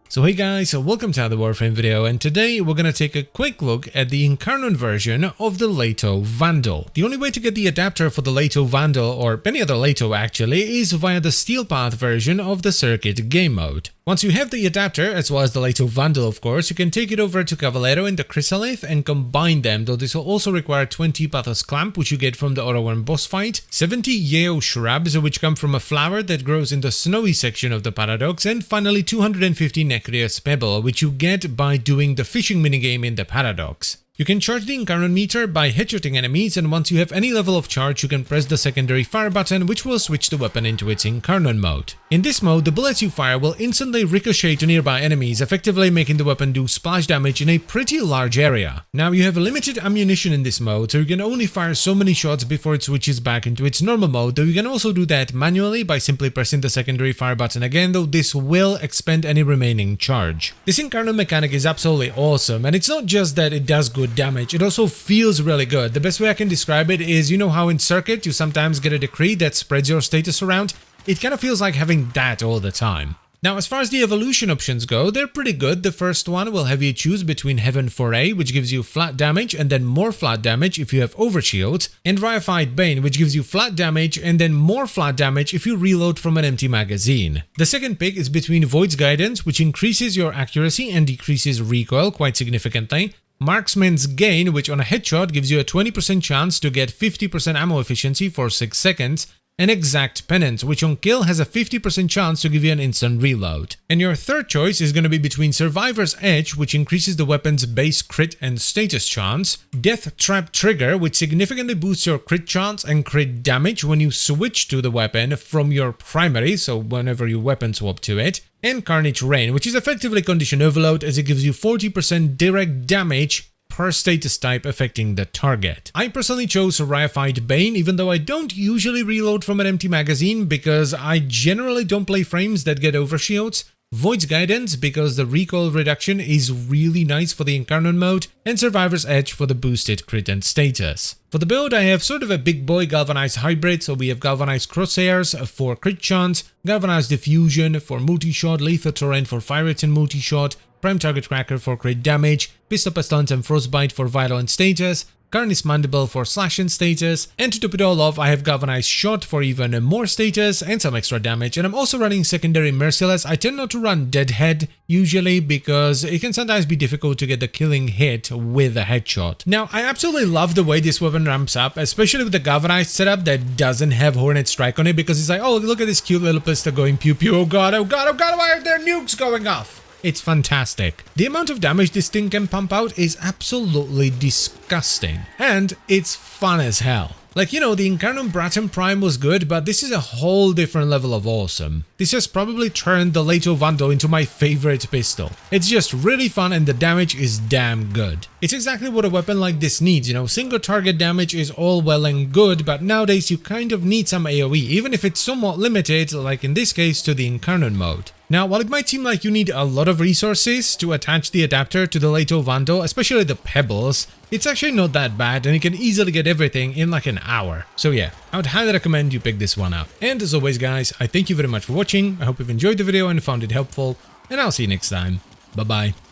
So hey guys, welcome to another Warframe video, and today we're gonna take a quick look at the Incarnon version of the Lato Vandal. The only way to get the adapter for the Lato Vandal, or any other Lato actually, is via the Steel Path version of the circuit game mode. Once you have the adapter, as well as the Lato Vandal of course, you can take it over to Cavallero in the Chrysalith and combine them, though this will also require 20 Pathos Clamp, which you get from the Autoworm boss fight, 70 Yeo Shrubs, which come from a flower that grows in the snowy section of the Paradox, and finally 250 Necreous Pebble, which you get by doing the fishing minigame in the Paradox. You can charge the Incarnon meter by headshotting enemies, and once you have any level of charge, you can press the secondary fire button, which will switch the weapon into its Incarnon mode. In this mode, the bullets you fire will instantly ricochet to nearby enemies, effectively making the weapon do splash damage in a pretty large area. Now, you have limited ammunition in this mode, so you can only fire so many shots before it switches back into its normal mode, though you can also do that manually by simply pressing the secondary fire button again, though this will expend any remaining charge. This Incarnon mechanic is absolutely awesome, and it's not just that it does good damage, it also feels really good. The best way I can describe it is, you know how in Circuit you sometimes get a decree that spreads your status around? It kind of feels like having that all the time. Now, as far as the evolution options go, they're pretty good. The first one will have you choose between Heaven Foray, which gives you flat damage and then more flat damage if you have overshield, and Reified Bane, which gives you flat damage and then more flat damage if you reload from an empty magazine. The second pick is between Void's Guidance, which increases your accuracy and decreases recoil quite significantly, Marksman's Gain, which on a headshot gives you a 20% chance to get 50% ammo efficiency for 6 seconds, and Exact Penance, which on kill has a 50% chance to give you an instant reload. And your third choice is going to be between Survivor's Edge, which increases the weapon's base crit and status chance, Death Trap Trigger, which significantly boosts your crit chance and crit damage when you switch to the weapon from your primary, so whenever you weapon swap to it, and Carnage Rain, which is effectively condition overload as it gives you 40% direct damage per status type affecting the target. I personally chose Reified Bane, even though I don't usually reload from an empty magazine because I generally don't play frames that get overshields, Void's Guidance because the recoil reduction is really nice for the Incarnon mode, and Survivor's Edge for the boosted crit and status. For the build, I have sort of a big boy Galvanized hybrid, so we have Galvanized Crosshairs for crit chance, Galvanized Diffusion for multi-shot, Lethal Torrent for fire rate and multi-shot, Prime Target Cracker for crit damage, Pistol Pestilence and Frostbite for vital and status, Carnice Mandible for slash and status, and to top it all off I have Galvanized Shot for even more status and some extra damage, and I'm also running secondary Merciless. I tend not to run Deadhead usually because it can sometimes be difficult to get the killing hit with a headshot. Now, I absolutely love the way this weapon ramps up, especially with the Galvanized setup that doesn't have Hornet Strike on it, because it's like, oh look at this cute little pistol going pew pew, oh god, oh god, oh god, why are there nukes going off? It's fantastic. The amount of damage this thing can pump out is absolutely disgusting. And it's fun as hell. Like, you know, the Incarnon Bratton Prime was good, but this is a whole different level of awesome. This has probably turned the Lato Vandal into my favorite pistol. It's just really fun and the damage is damn good. It's exactly what a weapon like this needs, you know, single target damage is all well and good, but nowadays you kind of need some AoE, even if it's somewhat limited, like in this case to the Incarnon mode. Now, while it might seem like you need a lot of resources to attach the adapter to the Lato Vandal, especially the pebbles, it's actually not that bad and you can easily get everything in like an hour. So yeah, I would highly recommend you pick this one up. And as always guys, I thank you very much for watching, I hope you've enjoyed the video and found it helpful, and I'll see you next time. Bye bye.